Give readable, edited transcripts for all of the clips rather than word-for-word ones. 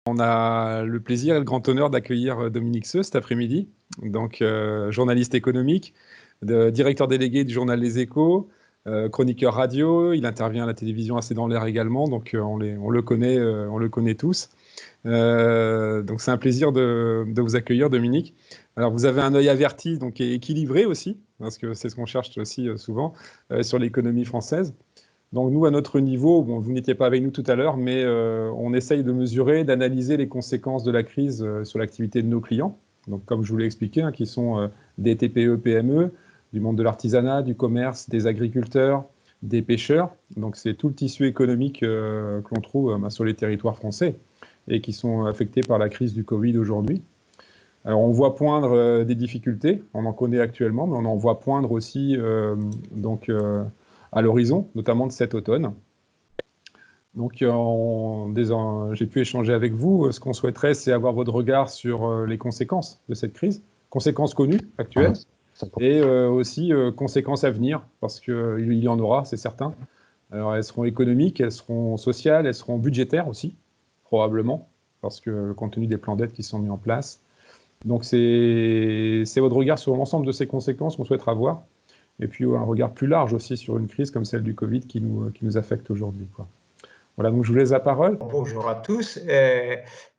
On a le plaisir et le grand honneur d'accueillir Dominique Seux cet après-midi, donc journaliste économique, directeur délégué du journal Les Échos, chroniqueur radio. Il intervient à la télévision assez dans l'air également, donc on le connaît tous. Donc c'est un plaisir de vous accueillir, Dominique. Alors vous avez un œil averti, donc équilibré aussi, parce que c'est ce qu'on cherche aussi souvent sur l'économie française. Donc nous, à notre niveau, bon, vous n'étiez pas avec nous tout à l'heure, mais on essaye de mesurer, d'analyser les conséquences de la crise sur l'activité de nos clients. Donc comme je vous l'ai expliqué, hein, qui sont des TPE, PME, du monde de l'artisanat, du commerce, des agriculteurs, des pêcheurs. Donc c'est tout le tissu économique que l'on trouve sur les territoires français et qui sont affectés par la crise du Covid aujourd'hui. Alors on voit poindre des difficultés, on en connaît actuellement, mais on en voit poindre aussi à l'horizon, notamment de cet automne. Donc j'ai pu échanger avec vous. Ce qu'on souhaiterait, c'est avoir votre regard sur les conséquences de cette crise, conséquences connues, actuelles, et aussi conséquences à venir, parce qu'il y en aura, c'est certain. Alors elles seront économiques, elles seront sociales, elles seront budgétaires aussi, probablement, parce que compte tenu des plans d'aide qui sont mis en place. Donc c'est votre regard sur l'ensemble de ces conséquences qu'on souhaite avoir, et puis un regard plus large aussi sur une crise comme celle du Covid qui nous affecte aujourd'hui, quoi. Voilà, donc je vous laisse la parole. Bonjour à tous.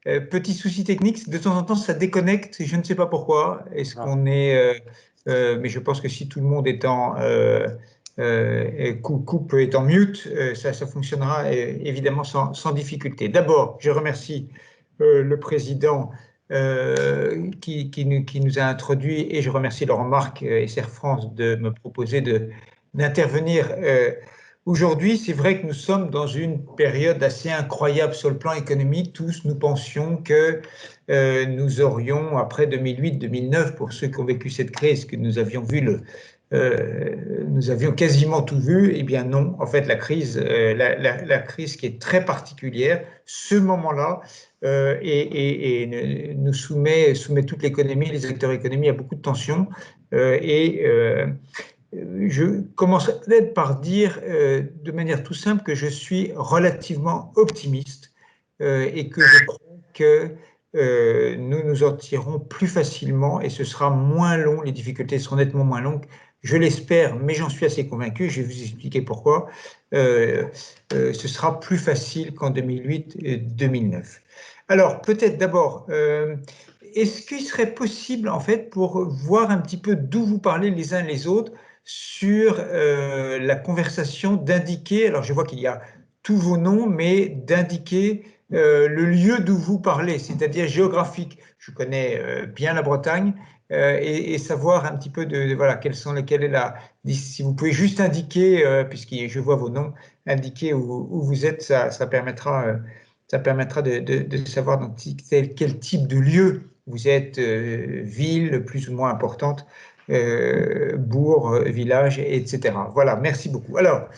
Petit souci technique, de temps en temps ça déconnecte, je ne sais pas pourquoi. Est-ce qu'on est... mais je pense que si tout le monde est en coupe est en mute, ça fonctionnera évidemment sans difficulté. D'abord, je remercie le président qui nous a introduits, et je remercie Laurent Marc et Serre France de me proposer d'intervenir aujourd'hui. C'est vrai que nous sommes dans une période assez incroyable sur le plan économique. Tous nous pensions que nous aurions, après 2008-2009, pour ceux qui ont vécu cette crise, que nous avions vu nous avions quasiment tout vu. Eh bien non, en fait la crise qui est très particulière, ce moment-là, nous soumet toute l'économie, les acteurs économiques à beaucoup de tensions. Je commence peut-être par dire de manière tout simple que je suis relativement optimiste et que je crois que nous nous en tirerons plus facilement et ce sera moins long, les difficultés seront nettement moins longues, je l'espère, mais j'en suis assez convaincu, je vais vous expliquer pourquoi. Ce sera plus facile qu'en 2008 et 2009. Alors peut-être d'abord, est-ce qu'il serait possible en fait, pour voir un petit peu d'où vous parlez les uns les autres, sur la conversation, d'indiquer, alors je vois qu'il y a tous vos noms, mais d'indiquer le lieu d'où vous parlez, c'est-à-dire géographique. Je connais bien la Bretagne et savoir un petit peu voilà, quelle est si vous pouvez juste indiquer, puisque je vois vos noms, indiquer où vous êtes, ça permettra de savoir dans quel type de lieu vous êtes, ville plus ou moins importante, bourg, village, etc. Voilà, merci beaucoup. Alors,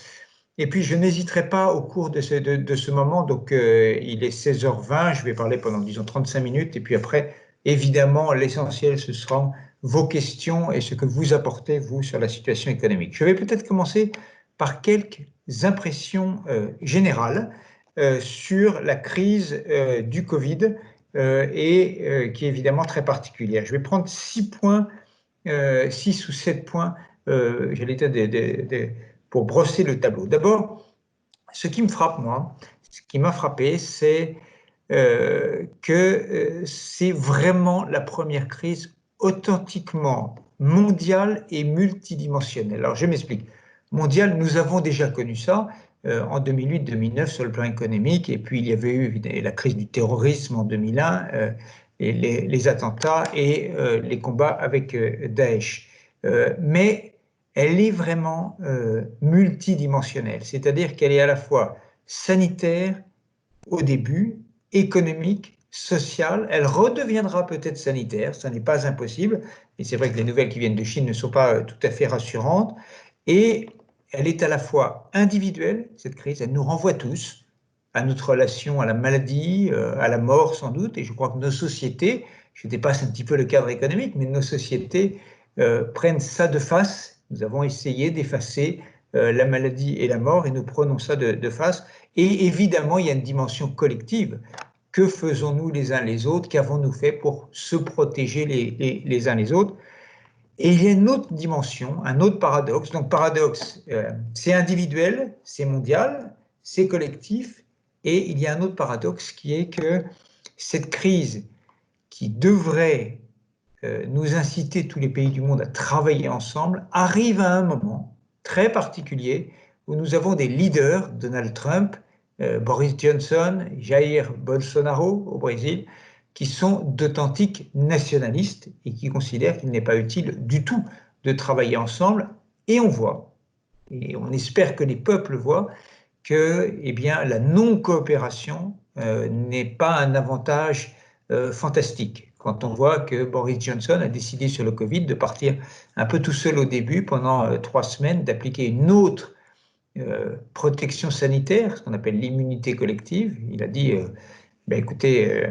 et puis je n'hésiterai pas au cours de ce moment, donc il est 16h20, je vais parler pendant, disons, 35 minutes, et puis après, évidemment, l'essentiel, ce sera vos questions et ce que vous apportez, vous, sur la situation économique. Je vais peut-être commencer par quelques impressions générales sur la crise du Covid qui est évidemment très particulière. Je vais prendre 6 ou 7 points, j'allais dire, pour brosser le tableau. D'abord, ce qui me frappe, moi, ce qui m'a frappé, c'est que c'est vraiment la première crise authentiquement mondiale et multidimensionnelle. Alors, je m'explique. Mondiale, nous avons déjà connu ça en 2008-2009 sur le plan économique, et puis il y avait eu la crise du terrorisme en 2001, et les attentats et les combats avec Daesh. Mais elle est vraiment multidimensionnelle, c'est-à-dire qu'elle est à la fois sanitaire au début, économique, sociale, elle redeviendra peut-être sanitaire, ça n'est pas impossible, et c'est vrai que les nouvelles qui viennent de Chine ne sont pas tout à fait rassurantes, et elle est à la fois individuelle, cette crise, elle nous renvoie tous à notre relation à la maladie, à la mort sans doute, et je crois que nos sociétés, je dépasse un petit peu le cadre économique, mais nos sociétés prennent ça de face. Nous avons essayé d'effacer la maladie et la mort, et nous prenons ça de face. Et évidemment, il y a une dimension collective que faisons-nous les uns les autres, qu'avons-nous fait pour se protéger les uns les autres. Et il y a une autre dimension, un autre paradoxe. Donc paradoxe, c'est individuel, c'est mondial, c'est collectif, et il y a un autre paradoxe qui est que cette crise qui devrait nous inciter tous les pays du monde à travailler ensemble arrive à un moment très particulier où nous avons des leaders, Donald Trump, Boris Johnson, Jair Bolsonaro au Brésil, qui sont d'authentiques nationalistes et qui considèrent qu'il n'est pas utile du tout de travailler ensemble. Et on voit, et on espère que les peuples voient, que eh bien, la non-coopération n'est pas un avantage fantastique. Quand on voit que Boris Johnson a décidé sur le Covid de partir un peu tout seul au début, pendant 3 semaines, d'appliquer une autre protection sanitaire, ce qu'on appelle l'immunité collective. Il a dit, ben écoutez,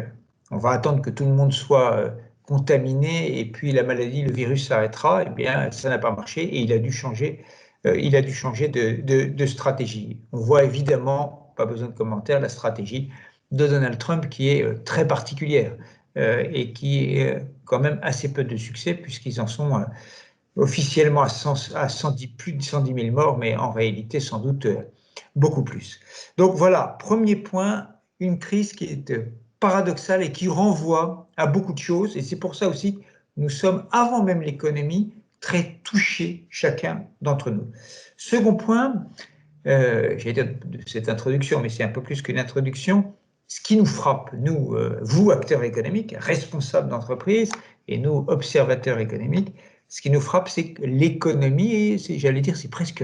on va attendre que tout le monde soit contaminé et puis la maladie, le virus s'arrêtera. Eh bien, ça n'a pas marché et il a dû changer de stratégie. On voit évidemment, pas besoin de commentaires, la stratégie de Donald Trump qui est très particulière et qui est quand même assez peu de succès puisqu'ils en sont officiellement à 110, plus de 110 000 morts, mais en réalité sans doute beaucoup plus. Donc voilà, premier point, une crise qui est paradoxale et qui renvoie à beaucoup de choses, et c'est pour ça aussi que nous sommes, avant même l'économie, très touchés, chacun d'entre nous. Second point, j'allais dire de cette introduction, mais c'est un peu plus qu'une introduction, ce qui nous frappe, nous, vous, acteurs économiques, responsables d'entreprise, et nous, observateurs économiques, ce qui nous frappe, c'est que l'économie, j'allais dire, c'est presque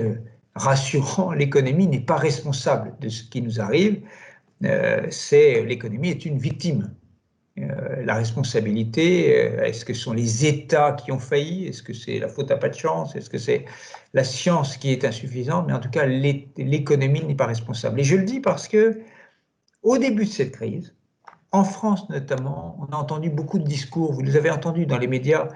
rassurant, l'économie n'est pas responsable de ce qui nous arrive, l'économie est une victime. La responsabilité, est-ce que ce sont les États qui ont failli? Est-ce que c'est la faute à pas de chance? Est-ce que c'est la science qui est insuffisante? Mais en tout cas, l'économie n'est pas responsable. Et je le dis parce que, au début de cette crise, en France notamment, on a entendu beaucoup de discours, vous les avez entendus dans les médias,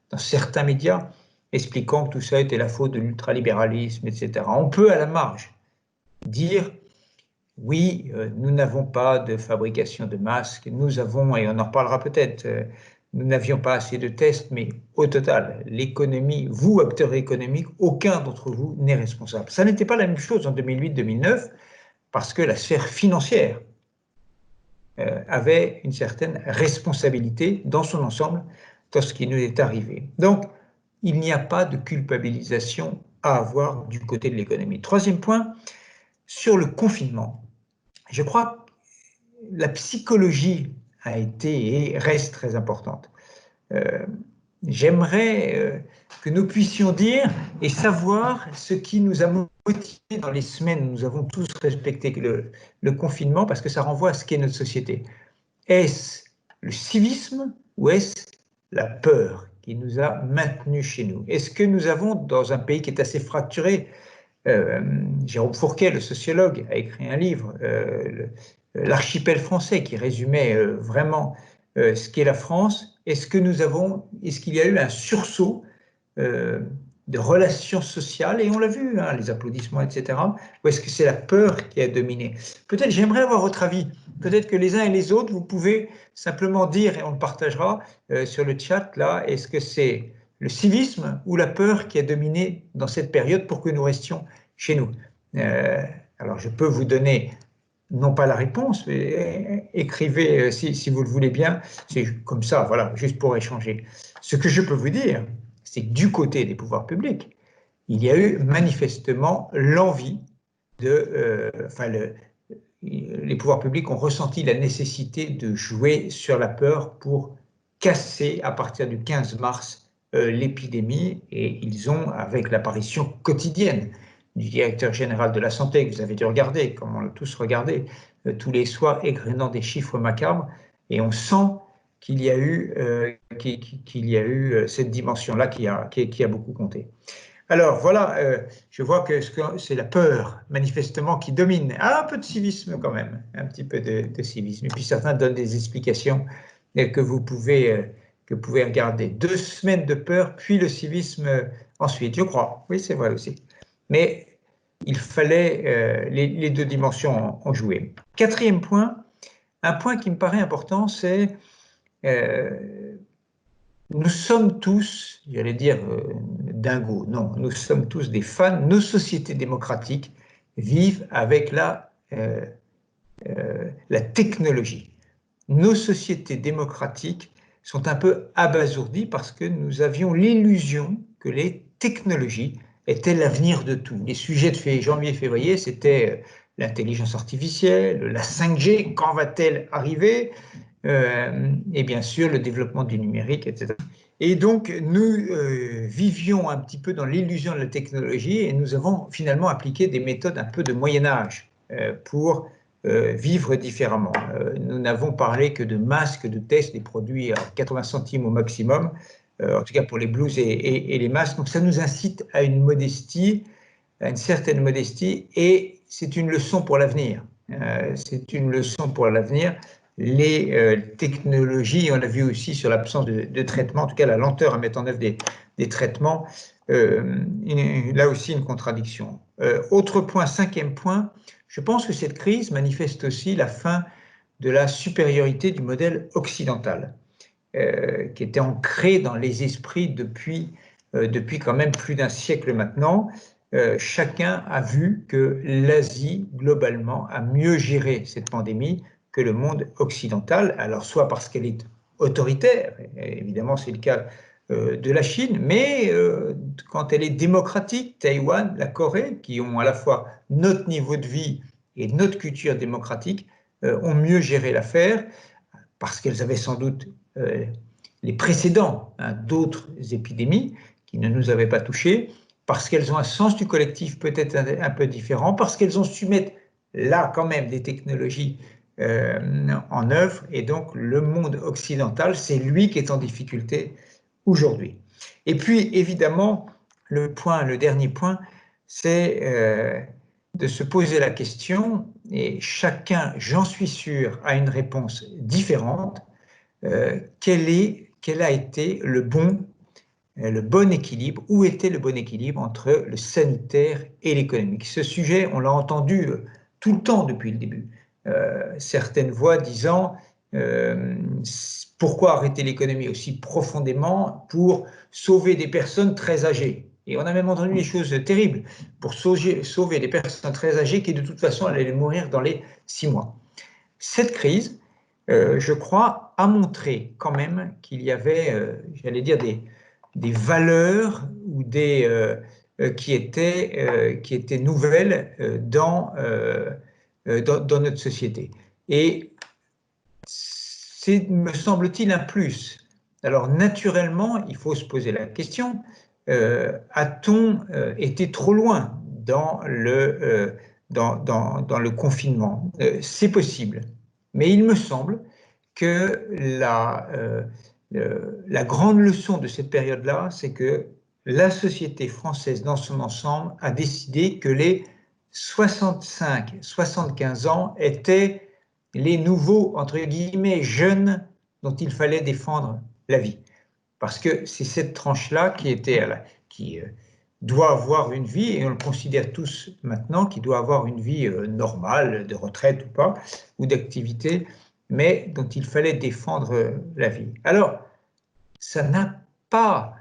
dans certains médias, expliquant que tout ça était la faute de l'ultralibéralisme, etc. On peut à la marge dire oui, nous n'avons pas de fabrication de masques, nous avons, et on en reparlera peut-être, nous n'avions pas assez de tests, mais au total, l'économie, vous, acteurs économiques, aucun d'entre vous n'est responsable. Ça n'était pas la même chose en 2008-2009, parce que la sphère financière avait une certaine responsabilité dans son ensemble dans ce qui nous est arrivé. Donc, il n'y a pas de culpabilisation à avoir du côté de l'économie. Troisième point, sur le confinement. Je crois que la psychologie a été et reste très importante. J'aimerais que nous puissions dire et savoir ce qui nous a motivés dans les semaines. Nous avons tous respecté le confinement parce que ça renvoie à ce qu'est notre société. Est-ce le civisme ou est-ce la peur qui nous a maintenus chez nous? Est-ce que nous avons, dans un pays qui est assez fracturé, Jérôme Fourquet, le sociologue, a écrit un livre, L'archipel français, qui résumait vraiment ce qu'est la France. Est-ce qu'il y a eu un sursaut de relations sociales, et on l'a vu, hein, les applaudissements, etc., ou est-ce que c'est la peur qui a dominé? Peut-être, j'aimerais avoir votre avis. Peut-être que les uns et les autres, vous pouvez simplement dire, et on le partagera sur le chat, là, est-ce que c'est le civisme ou la peur qui a dominé dans cette période pour que nous restions chez nous? Alors, je peux vous donner, non pas la réponse, mais écrivez si vous le voulez bien, c'est comme ça, voilà, juste pour échanger. Ce que je peux vous dire, c'est que du côté des pouvoirs publics, il y a eu manifestement l'envie les pouvoirs publics ont ressenti la nécessité de jouer sur la peur pour casser à partir du 15 mars l'épidémie, et ils ont, avec l'apparition quotidienne du directeur général de la santé, que vous avez dû regarder, comme on l'a tous regardé, tous les soirs, égrenant des chiffres macabres, et on sent qu'il y a eu cette dimension-là qui a beaucoup compté. Alors voilà, je vois que c'est la peur, manifestement, qui domine. Un peu de civisme quand même, un petit peu de civisme. Et puis certains donnent des explications que vous pouvez regarder. 2 semaines de peur, puis le civisme ensuite, je crois. Oui, c'est vrai aussi. Mais il fallait, les 2 dimensions en jouer. Quatrième point, un point qui me paraît important, c'est nous sommes tous, j'allais dire dingos, non, nous sommes tous des fans. Nos sociétés démocratiques vivent avec la technologie. Nos sociétés démocratiques sont un peu abasourdies parce que nous avions l'illusion que les technologies étaient l'avenir de tout. Les sujets de janvier-février, c'était l'intelligence artificielle, la 5G, quand va-t-elle arriver, et bien sûr le développement du numérique, etc. Et donc, nous vivions un petit peu dans l'illusion de la technologie et nous avons finalement appliqué des méthodes un peu de Moyen-Âge pour vivre différemment. Nous n'avons parlé que de masques, de tests, des produits à 80 centimes au maximum, en tout cas pour les blouses et les masques. Donc ça nous incite à une modestie, à une certaine modestie, et c'est une leçon pour l'avenir. C'est une leçon pour l'avenir. Les technologies, on a vu aussi sur l'absence de traitement, en tout cas la lenteur à mettre en œuvre des traitements, là aussi une contradiction. Autre point, cinquième point, je pense que cette crise manifeste aussi la fin de la supériorité du modèle occidental, qui était ancré dans les esprits depuis quand même plus d'un siècle maintenant. Chacun a vu que l'Asie, globalement, a mieux géré cette pandémie que le monde occidental, alors soit parce qu'elle est autoritaire, évidemment c'est le cas de la Chine, mais quand elle est démocratique, Taïwan, la Corée, qui ont à la fois notre niveau de vie et notre culture démocratique, ont mieux géré l'affaire, parce qu'elles avaient sans doute les précédents d'autres épidémies qui ne nous avaient pas touchés, parce qu'elles ont un sens du collectif peut-être un peu différent, parce qu'elles ont su mettre là quand même des technologies en œuvre, et donc le monde occidental, c'est lui qui est en difficulté aujourd'hui. Et puis évidemment, le dernier point, c'est de se poser la question, et chacun, j'en suis sûr, a une réponse différente, quel a été le bon équilibre, où était le bon équilibre entre le sanitaire et l'économique. Ce sujet, on l'a entendu tout le temps depuis le début. Certaines voix disant pourquoi arrêter l'économie aussi profondément pour sauver des personnes très âgées. Et on a même entendu des choses terribles pour sauver des personnes très âgées qui de toute façon allaient mourir dans les 6 mois. Cette crise, je crois, a montré quand même qu'il y avait, j'allais dire, des valeurs ou qui étaient nouvelles dans notre société. Et c'est, me semble-t-il, un plus. Alors, naturellement, il faut se poser la question, a-t-on été trop loin dans le confinement? C'est possible. Mais il me semble que la grande leçon de cette période-là, c'est que la société française dans son ensemble a décidé que les 65-75 ans étaient les nouveaux, entre guillemets, jeunes dont il fallait défendre la vie. Parce que c'est cette tranche-là qui doit avoir une vie, et on le considère tous maintenant, qui doit avoir une vie normale, de retraite ou pas, ou d'activité, mais dont il fallait défendre la vie. Alors, ça n'a pas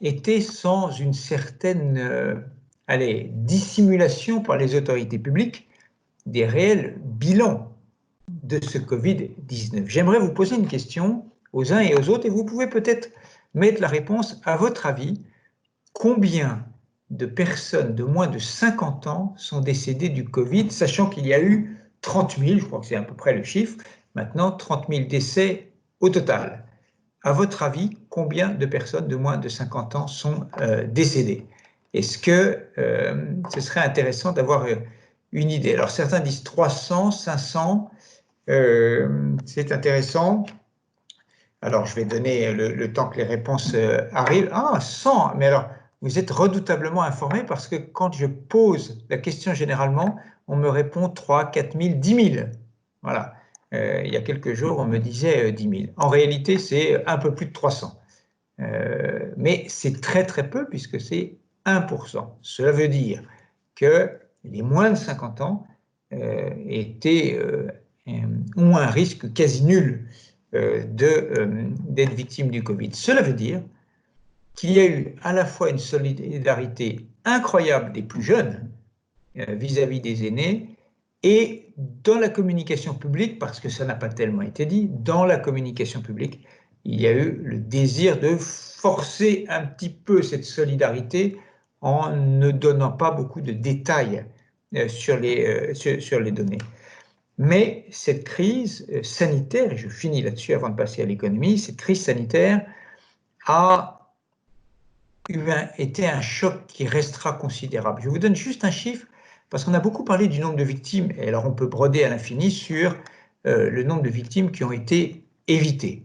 été sans une certaine dissimulation par les autorités publiques des réels bilans de ce Covid-19. J'aimerais vous poser une question aux uns et aux autres, et vous pouvez peut-être mettre la réponse. À votre avis, combien de personnes de moins de 50 ans sont décédées du Covid, sachant qu'il y a eu 30 000, je crois que c'est à peu près le chiffre, maintenant 30 000 décès au total. À votre avis, combien de personnes de moins de 50 ans sont décédées? Est-ce que ce serait intéressant d'avoir une idée? Alors certains disent 300, 500, c'est intéressant. Alors je vais donner le temps que les réponses arrivent. Ah, 100, mais alors vous êtes redoutablement informé parce que quand je pose la question généralement, on me répond 3, 4 000, 10 000. Voilà. Il y a quelques jours, on me disait 10 000. En réalité, c'est un peu plus de 300. Mais c'est très très peu puisque c'est 1%. Cela veut dire que les moins de 50 ans ont un risque quasi nul d'être victimes du Covid. Cela veut dire qu'il y a eu à la fois une solidarité incroyable des plus jeunes vis-à-vis des aînés, et dans la communication publique, parce que ça n'a pas tellement été dit, dans la communication publique, il y a eu le désir de forcer un petit peu cette solidarité en ne donnant pas beaucoup de détails sur les données. Mais cette crise sanitaire, et je finis là-dessus avant de passer à l'économie, cette crise sanitaire a été un choc qui restera considérable. Je vous donne juste un chiffre, parce qu'on a beaucoup parlé du nombre de victimes, et alors on peut broder à l'infini sur le nombre de victimes qui ont été évitées.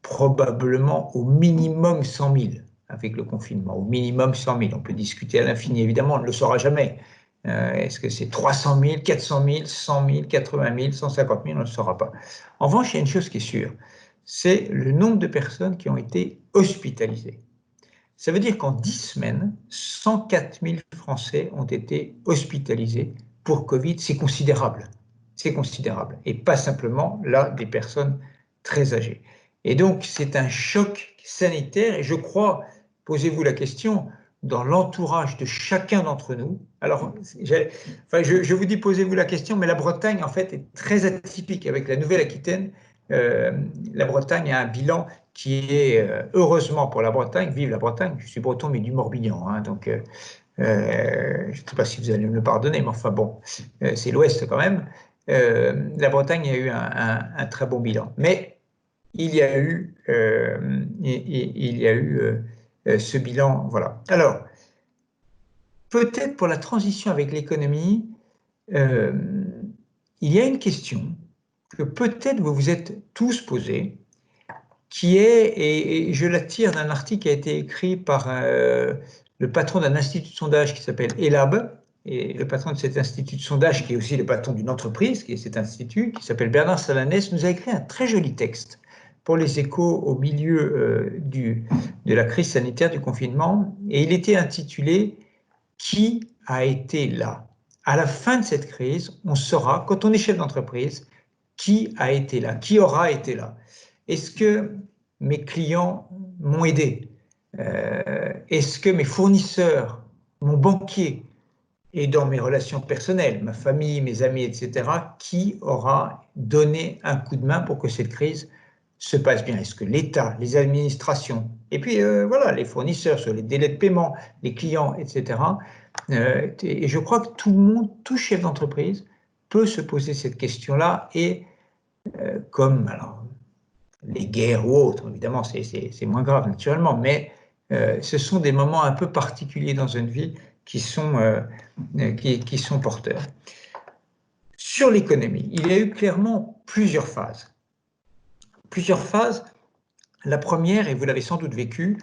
Probablement au minimum 100 000 avec le confinement, au minimum 100 000. On peut discuter à l'infini, évidemment, on ne le saura jamais. Est-ce que c'est 300 000, 400 000, 100 000, 80 000, 150 000, on ne le saura pas. En revanche, il y a une chose qui est sûre, c'est le nombre de personnes qui ont été hospitalisées. Ça veut dire qu'en 10 semaines, 104 000 Français ont été hospitalisés pour Covid. C'est considérable. C'est considérable. Et pas simplement, là, des personnes très âgées. Et donc, c'est un choc sanitaire. Et je crois, posez-vous la question, dans l'entourage de chacun d'entre nous. Alors, je vous dis posez-vous la question, mais la Bretagne, en fait, est très atypique. Avec la Nouvelle-Aquitaine, la Bretagne a un bilan qui est, heureusement pour la Bretagne, vive la Bretagne, je suis breton mais du Morbihan, hein, donc je ne sais pas si vous allez me le pardonner, mais enfin bon, c'est l'Ouest quand même. La Bretagne a eu un très bon bilan, mais il y a eu, ce bilan, voilà. Alors, peut-être pour la transition avec l'économie, il y a une question que peut-être vous vous êtes tous posée, qui est, et je la tire d'un article qui a été écrit par le patron d'un institut de sondage qui s'appelle Elab, et le patron de cet institut de sondage, qui est aussi le patron d'une entreprise, qui est cet institut, qui s'appelle Bernard Salanès, nous a écrit un très joli texte pour les Échos au milieu de la crise sanitaire, du confinement, et il était intitulé « Qui a été là ?» À la fin de cette crise, on saura, quand on est chef d'entreprise, qui a été là, qui aura été là. Est-ce que mes clients m'ont aidé? Est-ce que mes fournisseurs, mon banquier, et dans mes relations personnelles, ma famille, mes amis, etc., qui aura donné un coup de main pour que cette crise se passe bien? Est-ce que l'État, les administrations, et puis voilà, les fournisseurs sur les délais de paiement, les clients, etc. Et je crois que tout le monde, tout chef d'entreprise, peut se poser cette question-là, et comme alors, les guerres ou autres, évidemment, c'est moins grave naturellement, mais ce sont des moments un peu particuliers dans une vie qui sont porteurs. Sur l'économie, il y a eu clairement plusieurs phases. Plusieurs phases. La première, et vous l'avez sans doute vécu,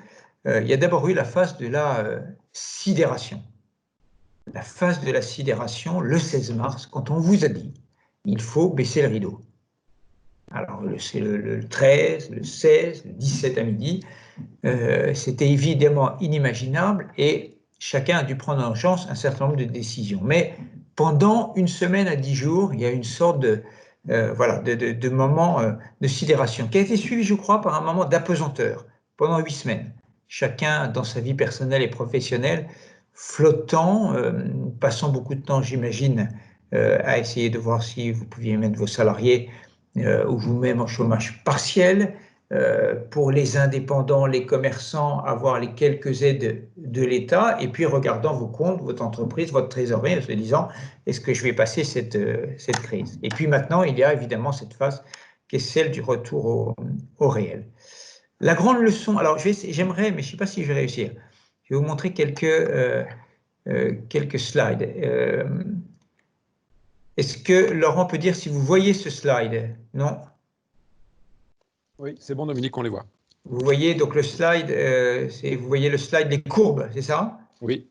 il y a d'abord eu la phase de la sidération. La phase de la sidération, le 16 mars, quand on vous a dit il faut baisser le rideau. Alors, c'est le 13, le 16, le 17 à midi. C'était évidemment inimaginable et chacun a dû prendre en urgence un certain nombre de décisions. Mais pendant une semaine à 10 jours, il y a une sorte de moment de sidération qui a été suivi, je crois, par un moment d'apesanteur pendant 8 semaines. Chacun dans sa vie personnelle et professionnelle, flottant, passant beaucoup de temps, j'imagine, à essayer de voir si vous pouviez mettre vos salariés ou vous-même en chômage partiel. Pour les indépendants, les commerçants, avoir les quelques aides de l'État, et puis regardant vos comptes, votre entreprise, votre trésorerie, en se disant, est-ce que je vais passer cette crise? Et puis maintenant, il y a évidemment cette phase qui est celle du retour au réel. La grande leçon, alors j'aimerais, mais je ne sais pas si je vais réussir, je vais vous montrer quelques slides. Est-ce que Laurent peut dire si vous voyez ce slide? Non? Oui, c'est bon Dominique, on les voit. Vous voyez donc le slide, vous voyez le slide des courbes, c'est ça? Oui.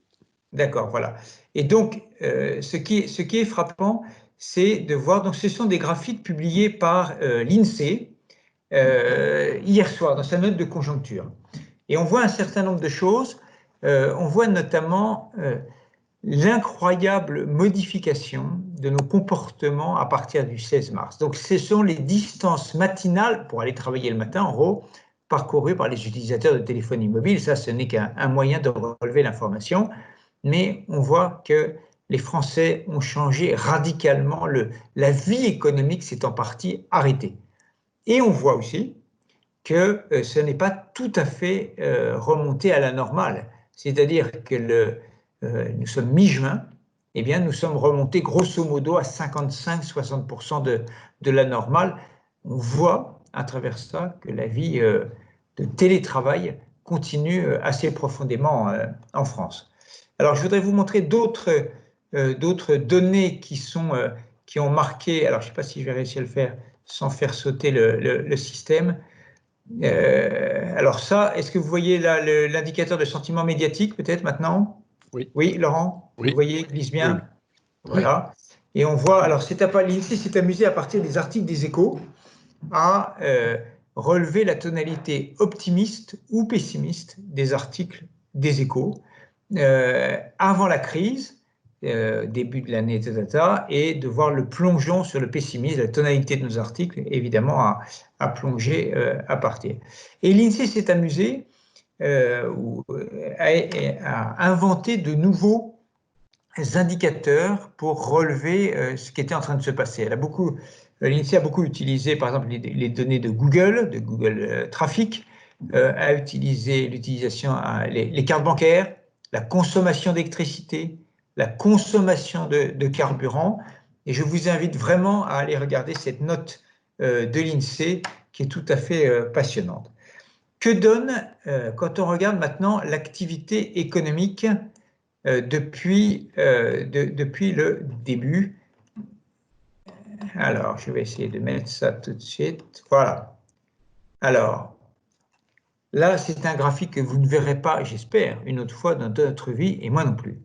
D'accord, voilà. Et donc, ce qui est frappant, c'est de voir, donc ce sont des graphiques publiés par l'INSEE hier soir dans sa note de conjoncture. Et on voit un certain nombre de choses. On voit notamment l'incroyable modification de nos comportements à partir du 16 mars. Donc, ce sont les distances matinales pour aller travailler le matin, en gros, parcourues par les utilisateurs de téléphonie mobile. Ça, ce n'est qu'un moyen de relever l'information. Mais on voit que les Français ont changé radicalement. La vie économique s'est en partie arrêtée. Et on voit aussi que ce n'est pas tout à fait remonté à la normale. C'est-à-dire que nous sommes mi-juin, eh bien, nous sommes remontés grosso modo à 55-60% de la normale. On voit à travers ça que la vie de télétravail continue assez profondément en France. Alors, je voudrais vous montrer d'autres données qui ont marqué, alors je ne sais pas si je vais réussir à le faire sans faire sauter le système. Alors ça, est-ce que vous voyez là l'indicateur de sentiment médiatique peut-être maintenant? Oui. Oui, Laurent, Oui. vous voyez, glisse bien. Oui. Voilà. Et on voit, alors l'INSEE s'est amusé à partir des articles des Échos à relever la tonalité optimiste ou pessimiste des articles des Échos avant la crise, début de l'année, et de voir le plongeon sur le pessimisme, la tonalité de nos articles, évidemment, à plonger à partir. Et l'INSEE s'est amusé à inventer de nouveaux indicateurs pour relever ce qui était en train de se passer. L'INSEE a beaucoup utilisé, par exemple, les données de Google Traffic, a utilisé les cartes bancaires, la consommation d'électricité, la consommation de carburant. Et je vous invite vraiment à aller regarder cette note de l'INSEE qui est tout à fait passionnante. Que donne, quand on regarde maintenant l'activité économique depuis le début? Alors, je vais essayer de mettre ça tout de suite. Voilà. Alors, là, c'est un graphique que vous ne verrez pas, j'espère, une autre fois dans notre vie, et moi non plus.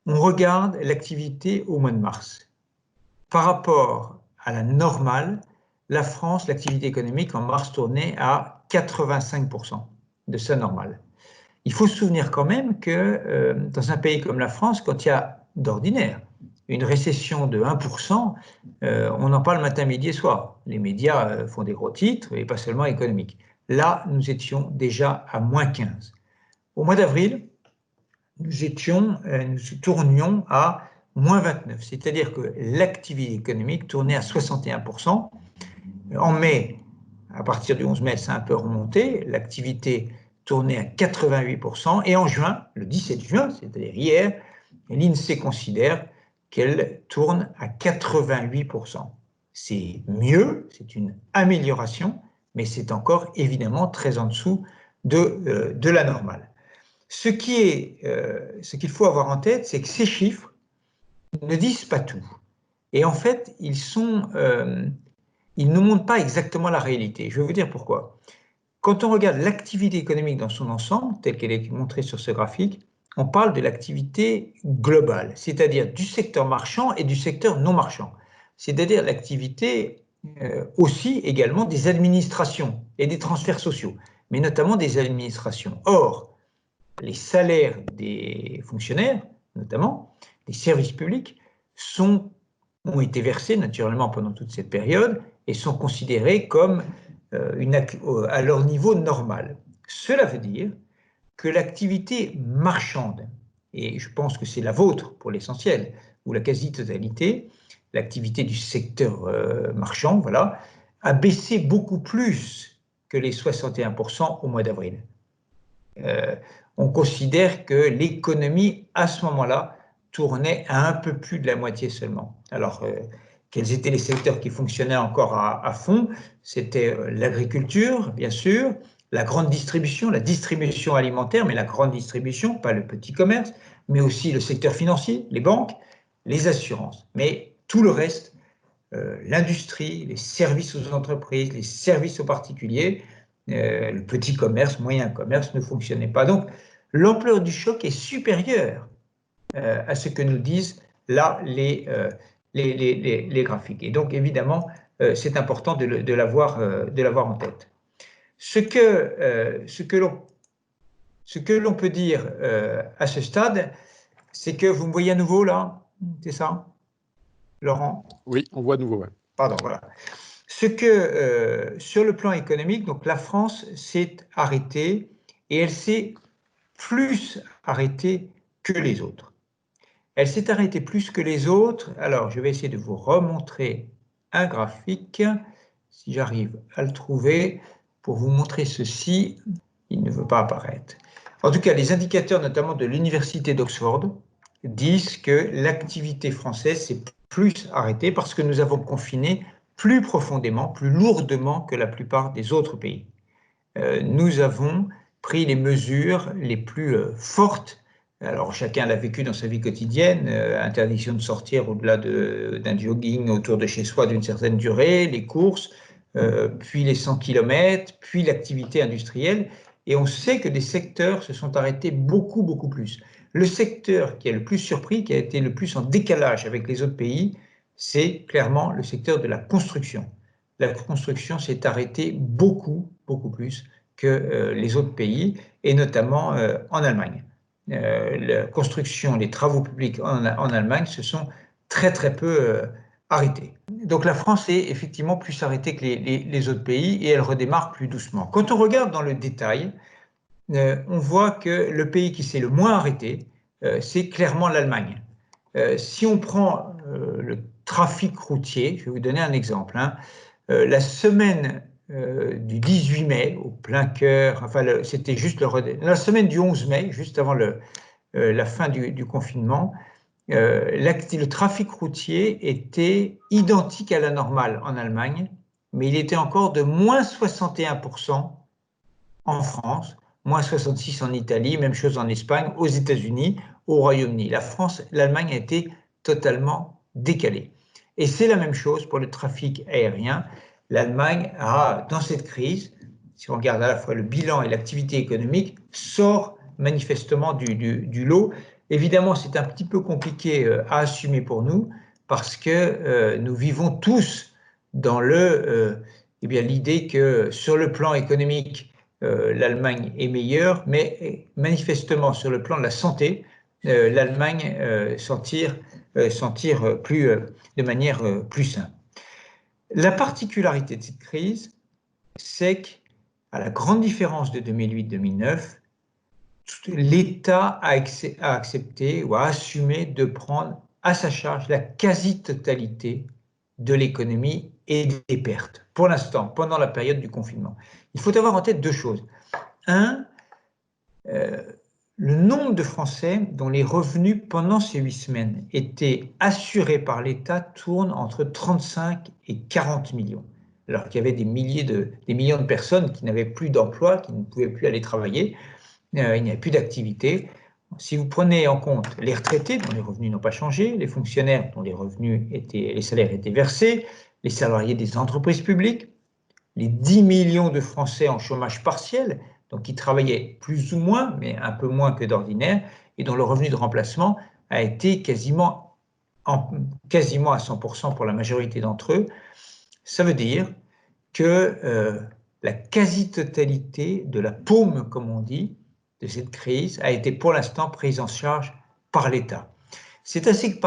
On regarde l'activité au mois de mars. Par rapport à la normale, la France, l'activité économique en mars tournait à 85% de sa normale. Il faut se souvenir quand même que dans un pays comme la France, quand il y a d'ordinaire une récession de 1%, on en parle matin, midi et soir. Les médias font des gros titres, et pas seulement économiques. Là, nous étions déjà à moins 15. Au mois d'avril, nous tournions à moins 29, c'est-à-dire que l'activité économique tournait à 61%. En mai, à partir du 11 mai, ça a un peu remonté, l'activité tournait à 88%, et en juin, le 17 juin, c'est-à-dire hier, l'INSEE considère qu'elle tourne à 88%. C'est mieux, c'est une amélioration, mais c'est encore évidemment très en dessous de la normale. Ce qu'il faut avoir en tête, c'est que ces chiffres ne disent pas tout. Et en fait, ils ne montrent pas exactement la réalité. Je vais vous dire pourquoi. Quand on regarde l'activité économique dans son ensemble, telle qu'elle est montrée sur ce graphique, on parle de l'activité globale, c'est-à-dire du secteur marchand et du secteur non marchand. C'est-à-dire l'activité aussi également des administrations et des transferts sociaux, mais notamment des administrations. Or, les salaires des fonctionnaires, notamment, les services publics, ont été versés naturellement pendant toute cette période et sont considérés comme à leur niveau normal. Cela veut dire que l'activité marchande, et je pense que c'est la vôtre pour l'essentiel, ou la quasi-totalité, l'activité du secteur marchand, voilà, a baissé beaucoup plus que les 61% au mois d'avril. On considère que l'économie, à ce moment-là, tournait à un peu plus de la moitié seulement. Alors, quels étaient les secteurs qui fonctionnaient encore à fond? C'était l'agriculture, bien sûr, la grande distribution, la distribution alimentaire, mais la grande distribution, pas le petit commerce, mais aussi le secteur financier, les banques, les assurances. Mais tout le reste, l'industrie, les services aux entreprises, les services aux particuliers, le petit commerce, moyen commerce ne fonctionnait pas. Donc, l'ampleur du choc est supérieure à ce que nous disent là les graphiques. Et donc, évidemment, c'est important de l'avoir en tête. Ce que l'on peut dire à ce stade, c'est que vous me voyez à nouveau là, c'est ça? Laurent? Oui, on voit à nouveau. Ouais. Pardon, voilà. Sur le plan économique, donc la France s'est arrêtée et elle s'est plus arrêtée que les autres. Elle s'est arrêtée plus que les autres. Alors, je vais essayer de vous remontrer un graphique, si j'arrive à le trouver, pour vous montrer ceci. Il ne veut pas apparaître. En tout cas, les indicateurs, notamment de l'Université d'Oxford, disent que l'activité française s'est plus arrêtée parce que nous avons confiné plus profondément, plus lourdement que la plupart des autres pays. Nous avons pris les mesures les plus fortes. Alors chacun l'a vécu dans sa vie quotidienne, interdiction de sortir au-delà d'un jogging autour de chez soi d'une certaine durée, les courses, puis les 100 km, puis l'activité industrielle. Et on sait que des secteurs se sont arrêtés beaucoup, beaucoup plus. Le secteur qui est le plus surpris, qui a été le plus en décalage avec les autres pays, c'est clairement le secteur de la construction. La construction s'est arrêtée beaucoup, beaucoup plus que les autres pays, et notamment en Allemagne. La construction, les travaux publics en Allemagne se sont très, très peu arrêtés. Donc la France est effectivement plus arrêtée que les autres pays et elle redémarre plus doucement. Quand on regarde dans le détail, on voit que le pays qui s'est le moins arrêté, c'est clairement l'Allemagne. Si on prend le trafic routier, je vais vous donner un exemple. La semaine du 18 mai, au plein cœur, enfin c'était juste la semaine du 11 mai, juste avant la fin du confinement, le trafic routier était identique à la normale en Allemagne, mais il était encore de moins 61% en France, moins 66 en Italie, même chose en Espagne, aux États-Unis, au Royaume-Uni. L'Allemagne a été totalement décalée. Et c'est la même chose pour le trafic aérien. L'Allemagne a, dans cette crise, si on regarde à la fois le bilan et l'activité économique, sort manifestement du lot. Évidemment, c'est un petit peu compliqué à assumer pour nous parce que nous vivons tous dans l'idée que sur le plan économique, l'Allemagne est meilleure, mais manifestement sur le plan de la santé, l'Allemagne s'en tire de manière plus simple. La particularité de cette crise, c'est qu'à la grande différence de 2008-2009, l'État a accepté ou a assumé de prendre à sa charge la quasi-totalité de l'économie et des pertes, pour l'instant, pendant la période du confinement. Il faut avoir en tête deux choses. Un, le nombre de Français dont les revenus pendant ces 8 semaines étaient assurés par l'État tourne entre 35 et 40 millions. Alors qu'il y avait des millions de personnes qui n'avaient plus d'emploi, qui ne pouvaient plus aller travailler, il n'y avait plus d'activité. Si vous prenez en compte les retraités dont les revenus n'ont pas changé, les fonctionnaires dont les salaires étaient versés, les salariés des entreprises publiques, les 10 millions de Français en chômage partiel, donc qui travaillaient plus ou moins, mais un peu moins que d'ordinaire, et dont le revenu de remplacement a été quasiment à 100% pour la majorité d'entre eux, ça veut dire que la quasi-totalité de la paume, comme on dit, de cette crise a été pour l'instant prise en charge par l'État. C'est assez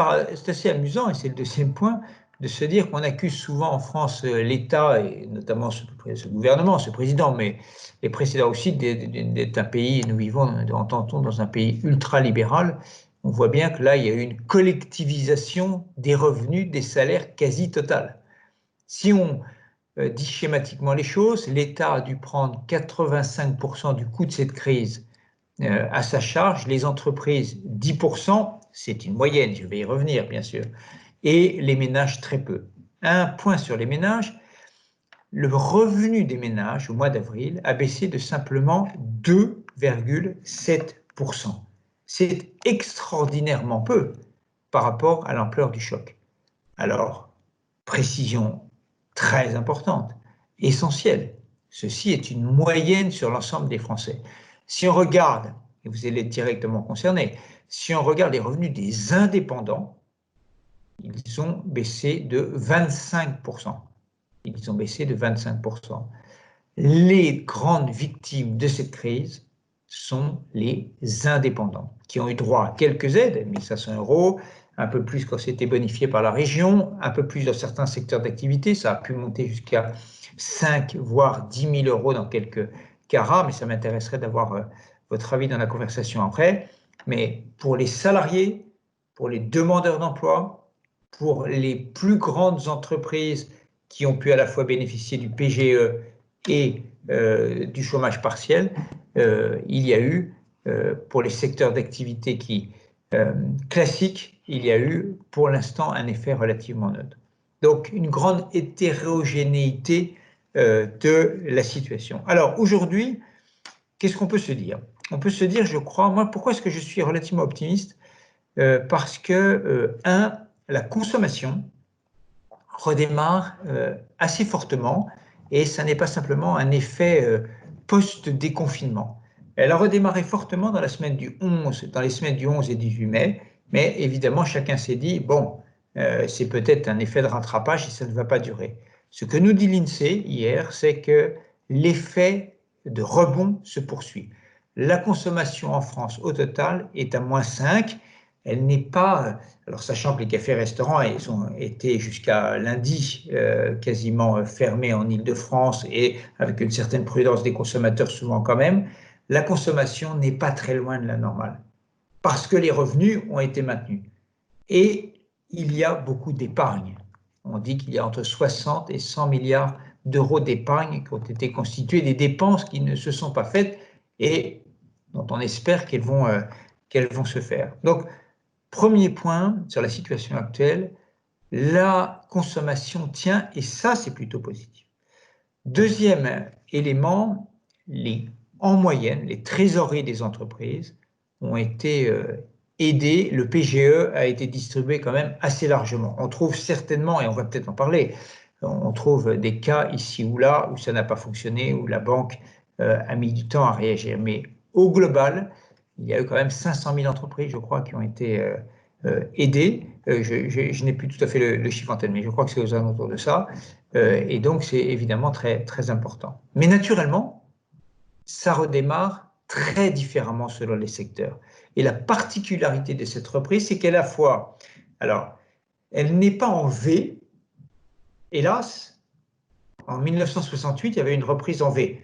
amusant, et c'est le deuxième point, de se dire qu'on accuse souvent en France l'État, et notamment ce gouvernement, ce président, mais les précédents aussi, d'être un pays, nous vivons, entend-on, dans un pays ultra-libéral. On voit bien que là, il y a eu une collectivisation des revenus, des salaires quasi totale. Si on dit schématiquement les choses, l'État a dû prendre 85% du coût de cette crise à sa charge, les entreprises 10%, c'est une moyenne, je vais y revenir bien sûr, et les ménages très peu. Un point sur les ménages, le revenu des ménages au mois d'avril a baissé de simplement 2,7%. C'est extraordinairement peu par rapport à l'ampleur du choc. Alors, précision très importante, essentielle, ceci est une moyenne sur l'ensemble des Français. Si on regarde, et vous allez être directement concerné, si on regarde les revenus des indépendants, ils ont baissé de 25%. Ils ont baissé de 25%. Les grandes victimes de cette crise sont les indépendants, qui ont eu droit à quelques aides, 1 500 €, un peu plus quand c'était bonifié par la région, un peu plus dans certains secteurs d'activité, ça a pu monter jusqu'à 5 voire 10 000 € dans quelques cas rares, mais ça m'intéresserait d'avoir votre avis dans la conversation après. Mais pour les salariés, pour les demandeurs d'emploi, pour les plus grandes entreprises qui ont pu à la fois bénéficier du PGE et du chômage partiel, il y a eu, pour les secteurs d'activité classiques, il y a eu pour l'instant un effet relativement neutre. Donc une grande hétérogénéité de la situation. Alors aujourd'hui, qu'est-ce qu'on peut se dire? On peut se dire, je crois, moi, pourquoi est-ce que je suis relativement optimiste? Parce que, la consommation redémarre assez fortement, et ça n'est pas simplement un effet post-déconfinement. Elle a redémarré fortement dans les semaines du 11 et 18 mai, mais évidemment, chacun s'est dit, bon, c'est peut-être un effet de rattrapage et ça ne va pas durer. Ce que nous dit l'INSEE hier, c'est que l'effet de rebond se poursuit. La consommation en France, au total, est à -5. Elle n'est pas, alors sachant que les cafés-restaurants étaient jusqu'à lundi quasiment fermés en Île-de-France et avec une certaine prudence des consommateurs souvent quand même, la consommation n'est pas très loin de la normale parce que les revenus ont été maintenus. Et il y a beaucoup d'épargne. On dit qu'il y a entre 60 et 100 milliards d'euros d'épargne qui ont été constitués, des dépenses qui ne se sont pas faites et dont on espère qu'elles vont se faire. Donc, premier point sur la situation actuelle, la consommation tient et ça, c'est plutôt positif. Deuxième élément, en moyenne, les trésoreries des entreprises ont été aidées. Le PGE a été distribué quand même assez largement. On trouve certainement, et on va peut-être en parler, on trouve des cas ici ou là où ça n'a pas fonctionné, où la banque a mis du temps à réagir. Mais au global, il y a eu quand même 500 000 entreprises, je crois, qui ont été aidées. Je n'ai plus tout à fait le chiffre en tête, mais je crois que c'est aux alentours de ça. Et donc, c'est évidemment très, très important. Mais naturellement, ça redémarre très différemment selon les secteurs. Et la particularité de cette reprise, c'est qu'à la fois, alors, elle n'est pas en V, hélas. En 1968, il y avait une reprise en V.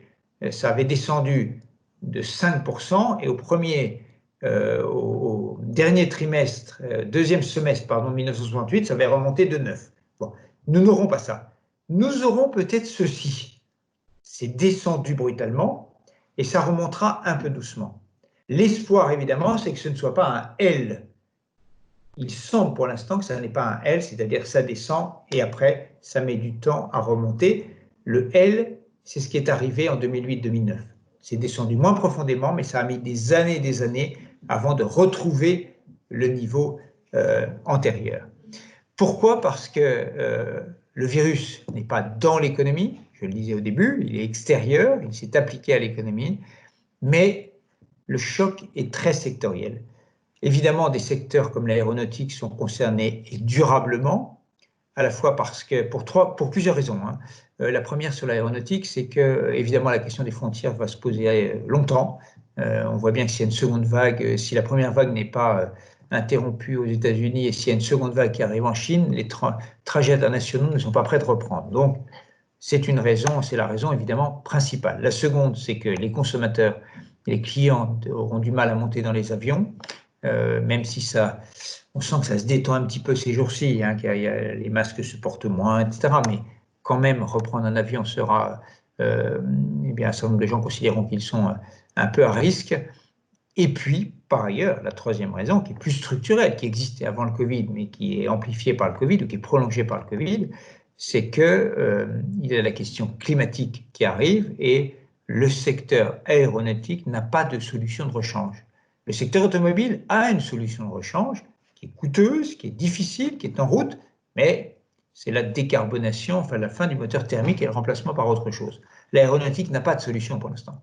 Ça avait descendu de 5% et au dernier trimestre, deuxième semestre, pardon, 1968, ça avait remonté de 9%. Bon, nous n'aurons pas ça. Nous aurons peut-être ceci. C'est descendu brutalement et ça remontera un peu doucement. L'espoir, évidemment, c'est que ce ne soit pas un L. Il semble pour l'instant que ça n'est pas un L, c'est-à-dire que ça descend et après, ça met du temps à remonter. Le L, c'est ce qui est arrivé en 2008-2009. C'est descendu moins profondément, mais ça a mis des années avant de retrouver le niveau antérieur. Pourquoi? Parce que le virus n'est pas dans l'économie, je le disais au début, il est extérieur, il s'est appliqué à l'économie, mais le choc est très sectoriel. Évidemment, des secteurs comme l'aéronautique sont concernés et durablement, à la fois parce que pour plusieurs raisons. La première sur l'aéronautique, c'est que évidemment la question des frontières va se poser longtemps. On voit bien que s'il y a une seconde vague, si la première vague n'est pas interrompue aux États-Unis et s'il y a une seconde vague qui arrive en Chine, les trajets internationaux ne sont pas prêts de reprendre. Donc, c'est une raison, c'est la raison évidemment principale. La seconde, c'est que les consommateurs et les clients auront du mal à monter dans les avions. Même si on sent que ça se détend un petit peu ces jours-ci, les masques se portent moins, etc. Mais quand même, reprendre un avion sera, eh bien, un certain nombre de gens considéreront qu'ils sont un peu à risque. Et puis, par ailleurs, la troisième raison, qui est plus structurelle, qui existait avant le Covid, mais qui est amplifiée par le Covid ou qui est prolongée par le Covid, c'est qu'il y a la question climatique qui arrive et le secteur aéronautique n'a pas de solution de rechange. Le secteur automobile a une solution de rechange qui est coûteuse, qui est difficile, qui est en route, mais c'est la décarbonation, enfin la fin du moteur thermique et le remplacement par autre chose. L'aéronautique n'a pas de solution pour l'instant.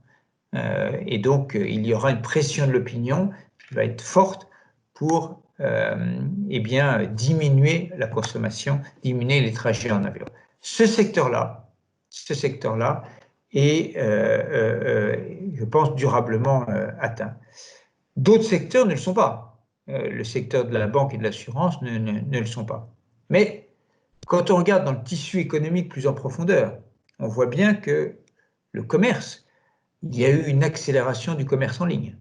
Et donc, il y aura une pression de l'opinion qui va être forte pour eh bien, diminuer la consommation, diminuer les trajets en avion. Ce secteur-là et, je pense, durablement atteint. D'autres secteurs ne le sont pas. Le secteur de la banque et de l'assurance ne le sont pas. Mais quand on regarde dans le tissu économique plus en profondeur, on voit bien que le commerce, il y a eu une accélération du commerce en ligne